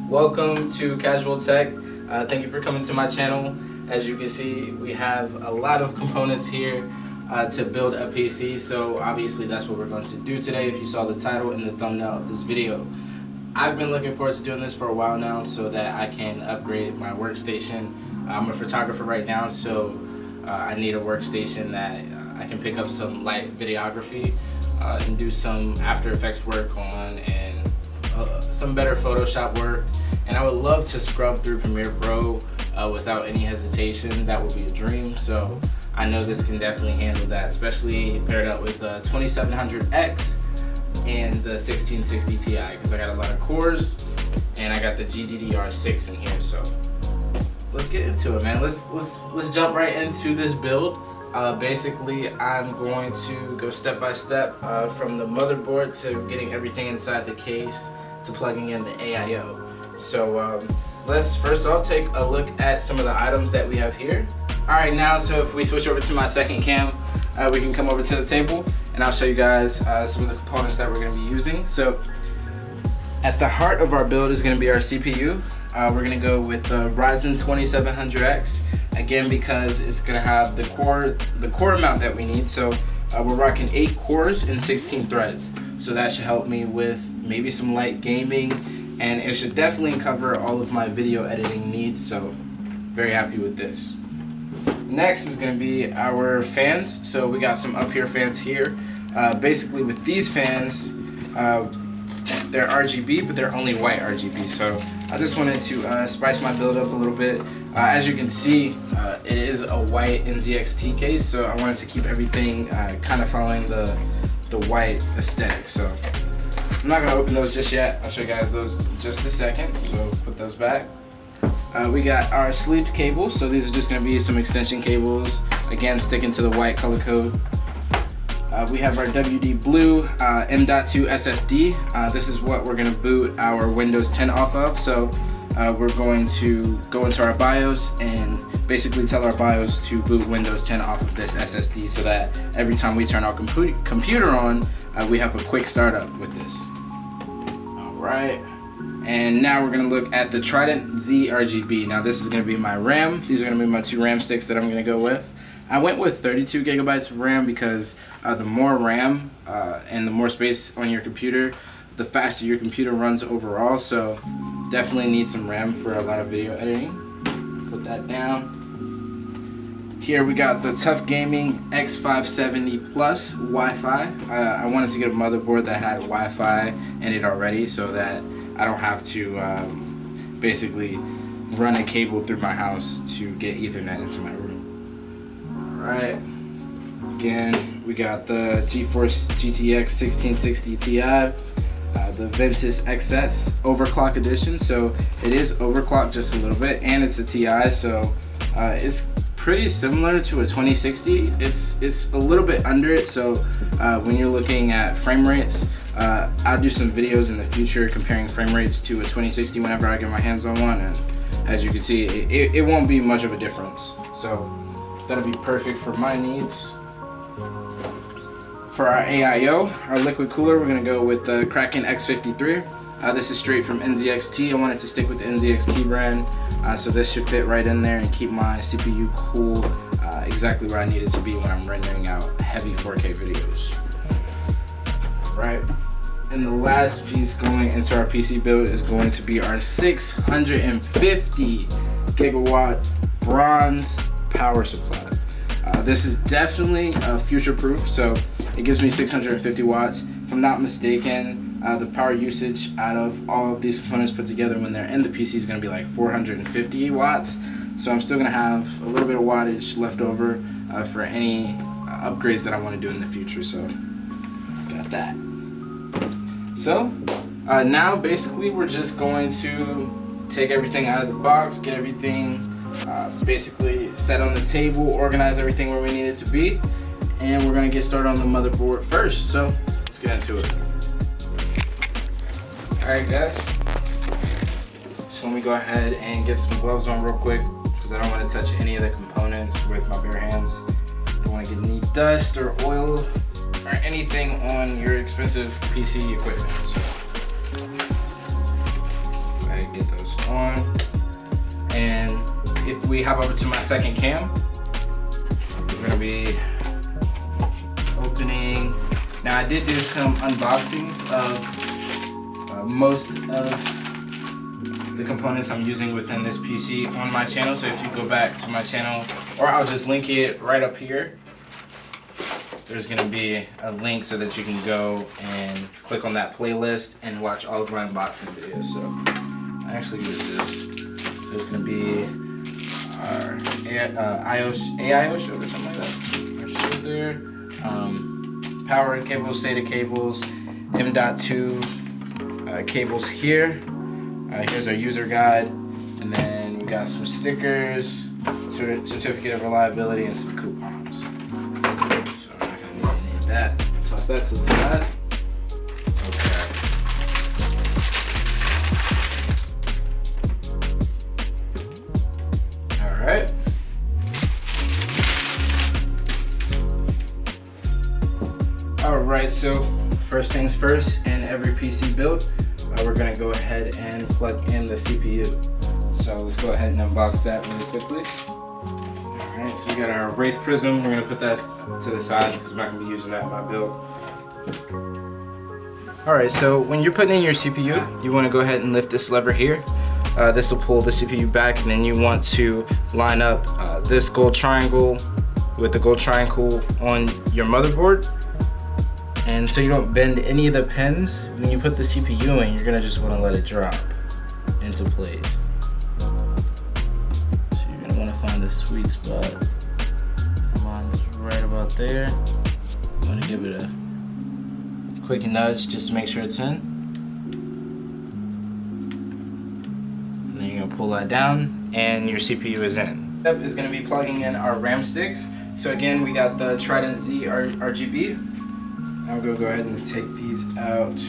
Welcome to Casual Tech. Thank you for coming to my channel. As you can see, we have a lot of components here to build a PC, so obviously that's what we're going to do today. If you saw the title and the thumbnail of this video, I've been looking forward to doing this for a while now so that I can upgrade my workstation. I'm a photographer right now, so I need a workstation that I can pick up some light videography and do some After Effects work on, and some better Photoshop work. And I would love to scrub through Premiere Pro without any hesitation. That would be a dream. So I know this can definitely handle that, especially paired up with the 2700X and the 1660 Ti, because I got a lot of cores and I got the GDDR6 in here. So let's get into it, man. Let's jump right into this build. Basically, I'm going to go step by step from the motherboard to getting everything inside the case to plugging in the AIO. So let's first off take a look at some of the items that we have here. Alright, now so if we switch over to my second cam, we can come over to the table and I'll show you guys some of the components that we're going to be using. So at the heart of our build is going to be our CPU. We're going to go with the Ryzen 2700X, again because it's going to have the core amount that we need. So we're rocking 8 cores and 16 threads, so that should help me with maybe some light gaming, and it should definitely cover all of my video editing needs, so very happy with this. Next is going to be our fans. So we got some up here fans here. Basically with these fans, they're RGB, but they're only white RGB, so I just wanted to spice my build up a little bit. As you can see, it is a white NZXT case, so I wanted to keep everything kind of following the white aesthetic. So I'm not going to open those just yet. I'll show you guys those in just a second, so put those back. We got our sleeved cables, so these are just going to be some extension cables, again sticking to the white color code. We have our WD Blue M.2 SSD. This is what we're going to boot our Windows 10 off of. So we're going to go into our BIOS and basically tell our BIOS to boot Windows 10 off of this SSD, so that every time we turn our computer on, we have a quick startup with this. Alright, and now we're going to look at the Trident Z RGB. Now this is going to be my RAM. These are going to be my 2 RAM sticks that I'm going to go with. I went with 32 gigabytes of RAM because the more RAM and the more space on your computer, the faster your computer runs overall. So definitely need some RAM for a lot of video editing. Put that down. Here we got the Tuf Gaming X570 Plus Wi-Fi. I wanted to get a motherboard that had Wi-Fi in it already, so that I don't have to basically run a cable through my house to get Ethernet into my room. Alright, again we got the GeForce GTX 1660 Ti, the Ventus Xs Overclock edition. So it is overclocked just a little bit, and it's a Ti, so it's pretty similar to a 2060. It's a little bit under it, so when you're looking at frame rates, I'll do some videos in the future comparing frame rates to a 2060 whenever I get my hands on one, and as you can see, it won't be much of a difference. So that'll be perfect for my needs. For our AIO, our liquid cooler, we're going to go with the Kraken X53. This is straight from NZXT. I wanted to stick with the NZXT brand, so this should fit right in there and keep my CPU cool exactly where I need it to be when I'm rendering out heavy 4K videos. Right. And the last piece going into our PC build is going to be our 650 gigawatt bronze power supply. This is definitely future proof, so it gives me 650 watts. If I'm not mistaken, the power usage out of all of these components put together when they're in the PC is going to be like 450 watts. So I'm still going to have a little bit of wattage left over for any upgrades that I want to do in the future. So got that. So now basically we're just going to take everything out of the box, get everything basically set on the table, organize everything where we need it to be, and we're going to get started on the motherboard first. So let's get into it. Alright guys, so let me go ahead and get some gloves on real quick, because I don't want to touch any of the components with my bare hands. Don't want to get any dust or oil or anything on your expensive PC equipment. So get those on. And if we hop over to my second cam, we're gonna be opening. Now I did do some unboxings of most of the components I'm using within this PC on my channel. So if you go back to my channel, or I'll just link it right up here. There's gonna be a link so that you can go and click on that playlist and watch all of my unboxing videos. So I actually use this. There's gonna be our AIO shield or something like that. Our shield there. Power cables, SATA cables, M.2 cables here. Here's our user guide, and then we got some stickers, certificate of reliability, and some coupons. So I'm gonna need that. Toss that to the side. Okay. All right. Alright, so first things first, in every PC build, we're going to go ahead and plug in the CPU. So let's go ahead and unbox that really quickly. Alright, so we got our Wraith Prism. We're going to put that to the side because I'm not going to be using that in my build. Alright, so when you're putting in your CPU, you want to go ahead and lift this lever here. This will pull the CPU back, and then you want to line up this gold triangle with the gold triangle on your motherboard. And so you don't bend any of the pins. When you put the CPU in, you're gonna just wanna let it drop into place. So you're gonna wanna find the sweet spot. Mine is right about there. I'm gonna give it a quick nudge just to make sure it's in. And then you're gonna pull that down and your CPU is in. Step is gonna be plugging in our RAM sticks. So again, we got the Trident Z RGB. I'm gonna go ahead and take these out.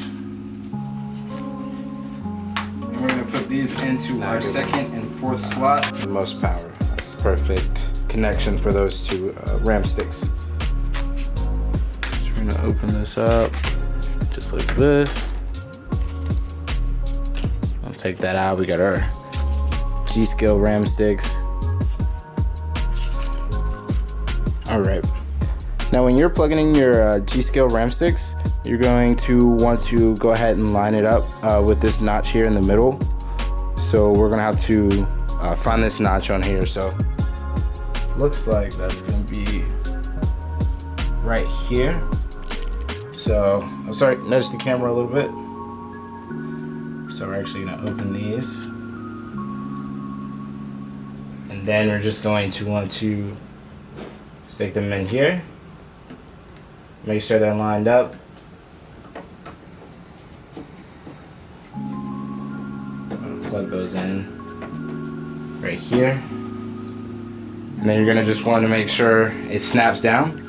And we're gonna put these into our second and fourth slot. The most power. That's the perfect connection for those two RAM sticks. So we're gonna open this up just like this. I'll take that out. We got our G-Skill RAM sticks. All right. Now when you're plugging in your G-Skill RAM sticks, you're going to want to go ahead and line it up with this notch here in the middle. So we're gonna have to find this notch on here. So looks like that's gonna be right here. So, I'm sorry, nudge the camera a little bit. So we're actually gonna open these. And then we're just going to want to stick them in here. Make sure they're lined up. Plug those in right here. And then you're gonna just want to make sure it snaps down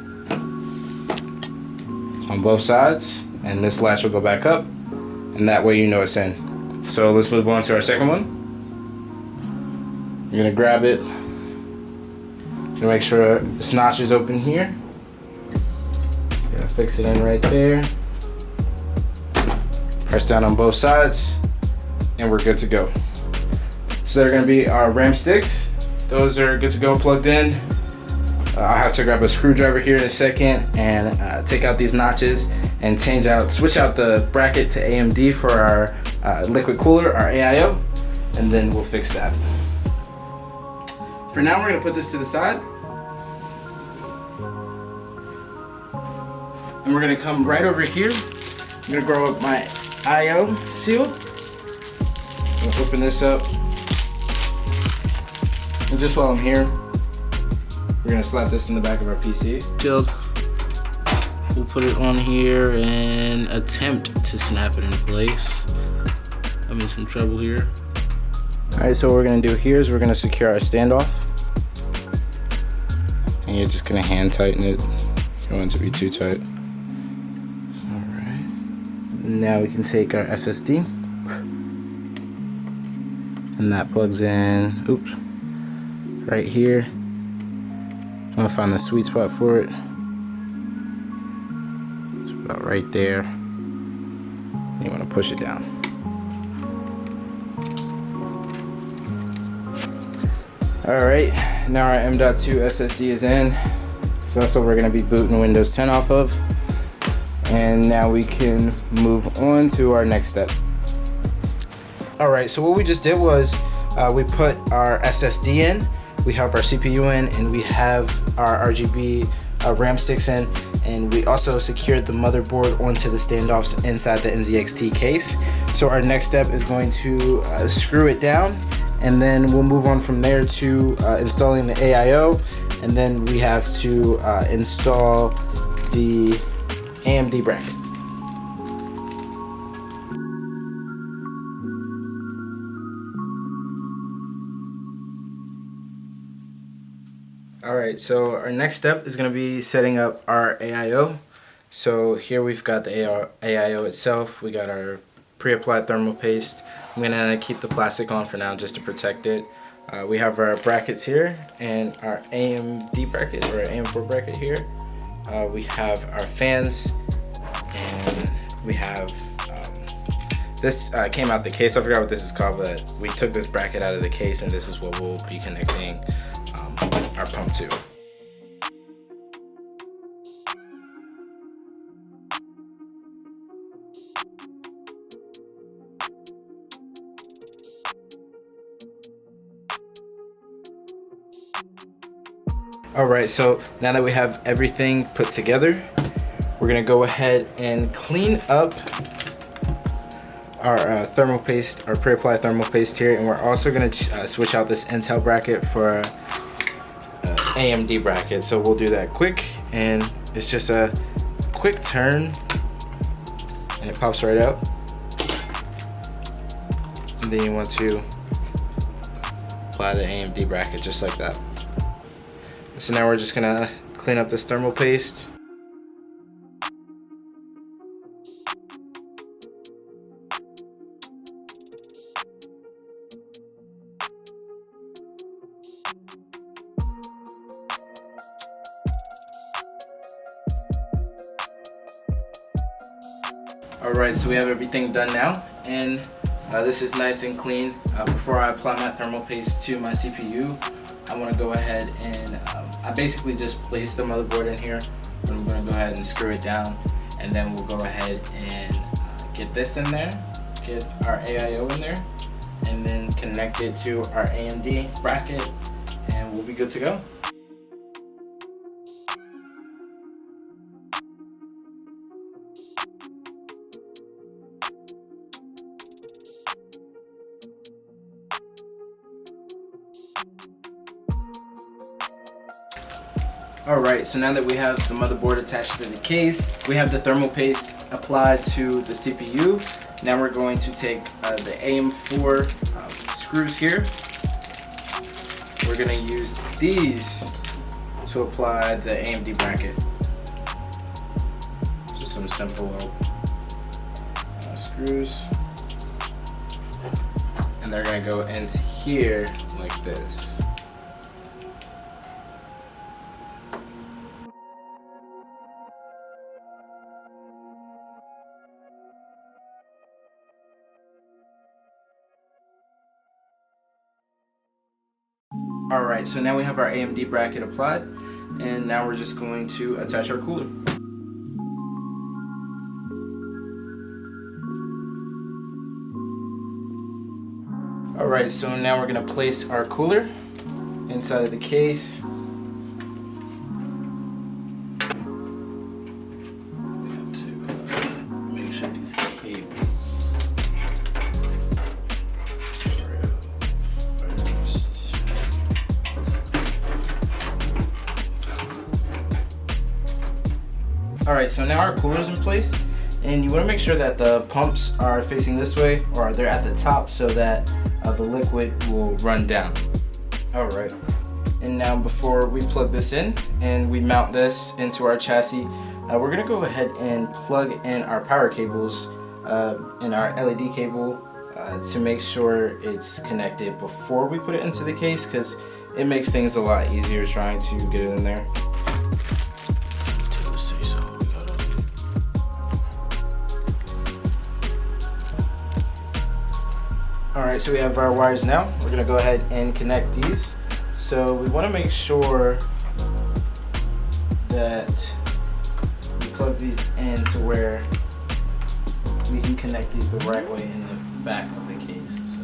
on both sides. And this latch will go back up. And that way you know it's in. So let's move on to our second one. You're gonna grab it. Gonna make sure this notch is open here. Gonna fix it in right there. Press down on both sides, and we're good to go. So they're gonna be our RAM sticks. Those are good to go, plugged in. I'll have to grab a screwdriver here in a second and take out these notches and switch out the bracket to AMD for our liquid cooler, our AIO, and then we'll fix that. For now, we're gonna put this to the side. And we're gonna come right over here. I'm gonna grow up my IO seal. I'm gonna open this up. And just while I'm here, we're gonna slap this in the back of our PC. We'll put it on here and attempt to snap it in place. I'm in some trouble here. All right, so what we're gonna do here is we're gonna secure our standoff. And you're just gonna hand tighten it. You don't want it to be too tight. Now we can take our SSD, and that plugs in, oops, right here. I'm gonna find the sweet spot for it. It's about right there. You wanna push it down. Alright, now our M.2 SSD is in. So that's what we're going to be booting Windows 10 off of. And now we can move on to our next step. Alright, so what we just did was we put our SSD in, we have our CPU in, and we have our RGB RAM sticks in, and we also secured the motherboard onto the standoffs inside the NZXT case. So our next step is going to screw it down, and then we'll move on from there to installing the AIO, and then we have to install the AMD bracket. Alright, so our next step is going to be setting up our AIO. So here we've got the AIO itself. We got our pre-applied thermal paste. I'm going to keep the plastic on for now just to protect it. We have our brackets here and our AMD bracket, or AM4 bracket here. We have our fans, and we have this came out the case. I forgot what this is called, but we took this bracket out of the case, and this is what we'll be connecting our pump to. Alright, so now that we have everything put together, we're gonna go ahead and clean up our thermal paste, our pre-applied thermal paste here, and we're also gonna switch out this Intel bracket for AMD bracket. So we'll do that quick, and it's just a quick turn and it pops right out, and then you want to apply the AMD bracket just like that. So now we're just gonna clean up this thermal paste. Alright, so we have everything done now, and this is nice and clean. Before I apply my thermal paste to my CPU, I want to go ahead and I basically just place the motherboard in here, but I'm going to go ahead and screw it down, and then we'll go ahead and get this in there, get our AIO in there, and then connect it to our AMD bracket, and we'll be good to go. Alright, so now that we have the motherboard attached to the case, we have the thermal paste applied to the CPU. Now we're going to take the AM4 screws here. We're going to use these to apply the AMD bracket. Just some simple screws. And they're going to go into here like this. Alright, so now we have our AMD bracket applied, and now we're just going to attach our cooler. Alright, so now we're going to place our cooler inside of the case. We have to make sure these cables Alright, so now our cooler's in place, and you want to make sure that the pumps are facing this way, or they're at the top, so that the liquid will run down. Alright, and now before we plug this in and we mount this into our chassis, we're going to go ahead and plug in our power cables and our LED cable to make sure it's connected before we put it into the case, because it makes things a lot easier trying to get it in there. Alright, so we have our wires now. We're going to go ahead and connect these So we want to make sure that we plug these in to where we can connect these the right way in the back of the case. So.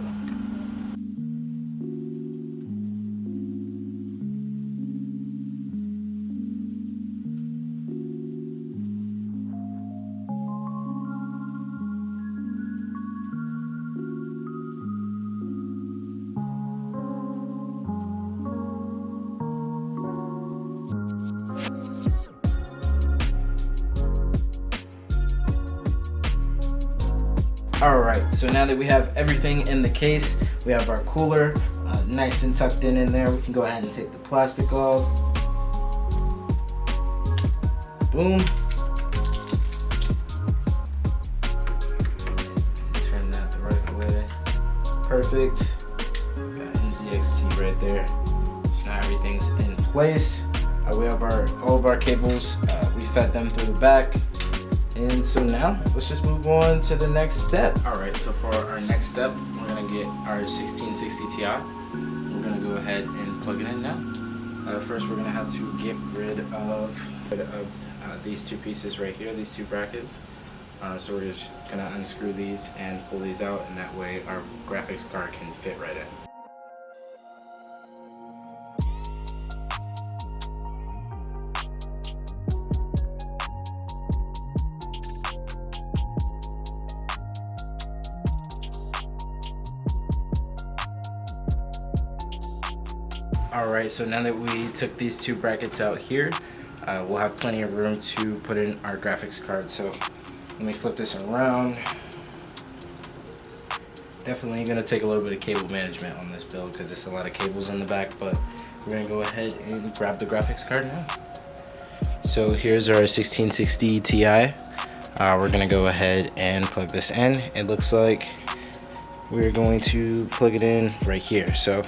Alright, so now that we have everything in the case, we have our cooler nice and tucked in there. We can go ahead and take the plastic off. Boom. Turn that the right way. Perfect. Got NZXT right there. So now everything's in place. We have all of our cables. We fed them through the back. And so now, let's just move on to the next step. Alright, so for our next step, we're going to get our 1660 Ti. We're going to go ahead and plug it in now. First, we're going to have to get rid of these two pieces right here, these two brackets. So we're just going to unscrew these and pull these out, and that way our graphics card can fit right in. Alright, so now that we took these two brackets out here, we'll have plenty of room to put in our graphics card. So let me flip this around. Definitely going to take a little bit of cable management on this build because there's a lot of cables in the back, but we're going to go ahead and grab the graphics card now. So here's our 1660 Ti. We're going to go ahead and plug this in. It looks like we're going to plug it in right here. So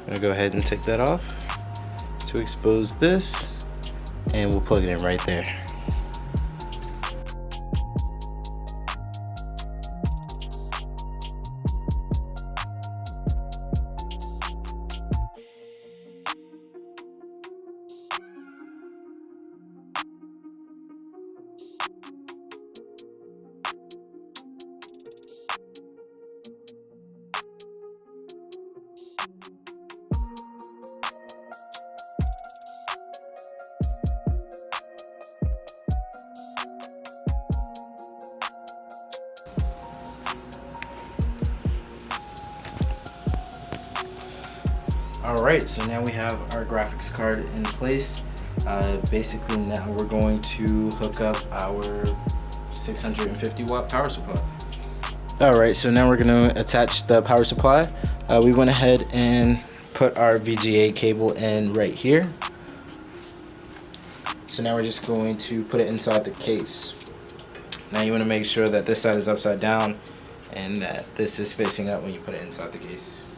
I'm gonna go ahead and take that off to expose this, and we'll plug it in right there. Alright, so now we have our graphics card in place. Basically now we're going to hook up our 650 watt power supply. Alright, so now we're going to attach the power supply. We went ahead and put our VGA cable in right here. So now we're just going to put it inside the case. Now you want to make sure that this side is upside down and that this is facing up when you put it inside the case.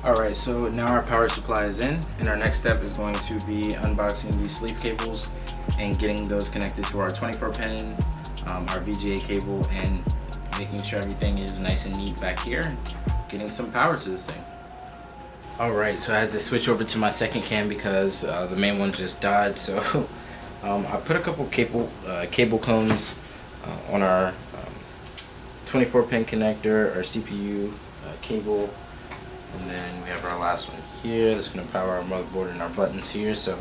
Alright, so now our power supply is in, and our next step is going to be unboxing these sleeve cables and getting those connected to our 24 pin, our VGA cable, and making sure everything is nice and neat back here, getting some power to this thing. Alright, so I had to switch over to my second cam because the main one just died, so I put a couple cable cones on our 24 pin connector, our CPU cable. And then we have our last one here that's going to power our motherboard and our buttons here. So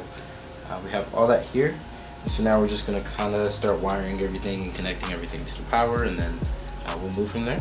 we have all that here. And so now we're just going to kind of start wiring everything and connecting everything to the power, and then we'll move from there.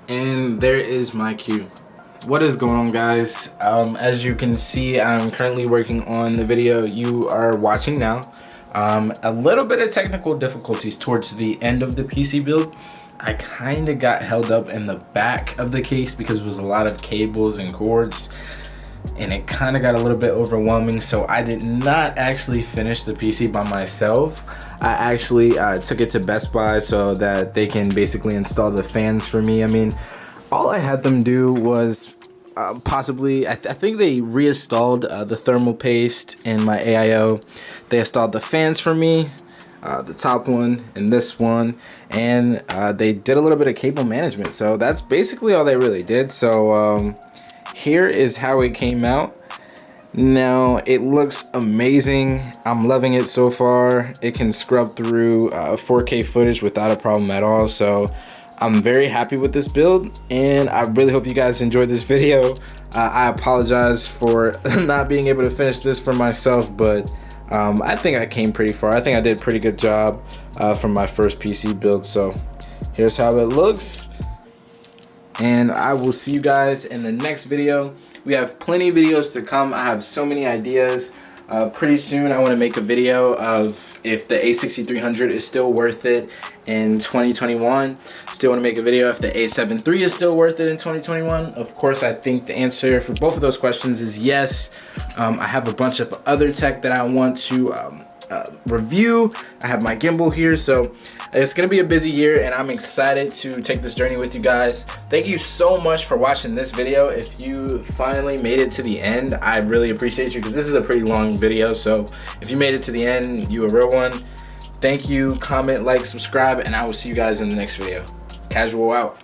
And there is my cue. What is going on, guys? As you can see, I'm currently working on the video you are watching now. A little bit of technical difficulties towards the end of the PC build. I kind of got held up in the back of the case because it was a lot of cables and cords, and it kind of got a little bit overwhelming, so I did not actually finish the PC by myself. I actually took it to Best Buy so that they can basically install the fans for me. I mean, all I had them do was possibly, I think they reinstalled the thermal paste in my AIO. They installed the fans for me, the top one and this one, and they did a little bit of cable management. So that's basically all they really did. So here is how it came out. Now it looks amazing. I'm loving it so far. It can scrub through 4K footage without a problem at all. So I'm very happy with this build, and I really hope you guys enjoyed this video. I apologize for not being able to finish this for myself, but I think I came pretty far. I think I did a pretty good job from my first PC build. So here's how it looks, and I will see you guys in the next video. We have plenty of videos to come. I have so many ideas. Pretty soon I want to make a video of if the A6300 is still worth it in 2021. Still want to make a video if the A7 III is still worth it in 2021. Of course, I think the answer for both of those questions is yes. I have a bunch of other tech that I want to review. I have my gimbal here, so it's gonna be a busy year, and I'm excited to take this journey with you guys. Thank you so much for watching this video. If you finally made it to the end, I really appreciate you, because this is a pretty long video. So if you made it to the end, you a real one. Thank you. Comment, like, subscribe, and I will see you guys in the next video. Casual out.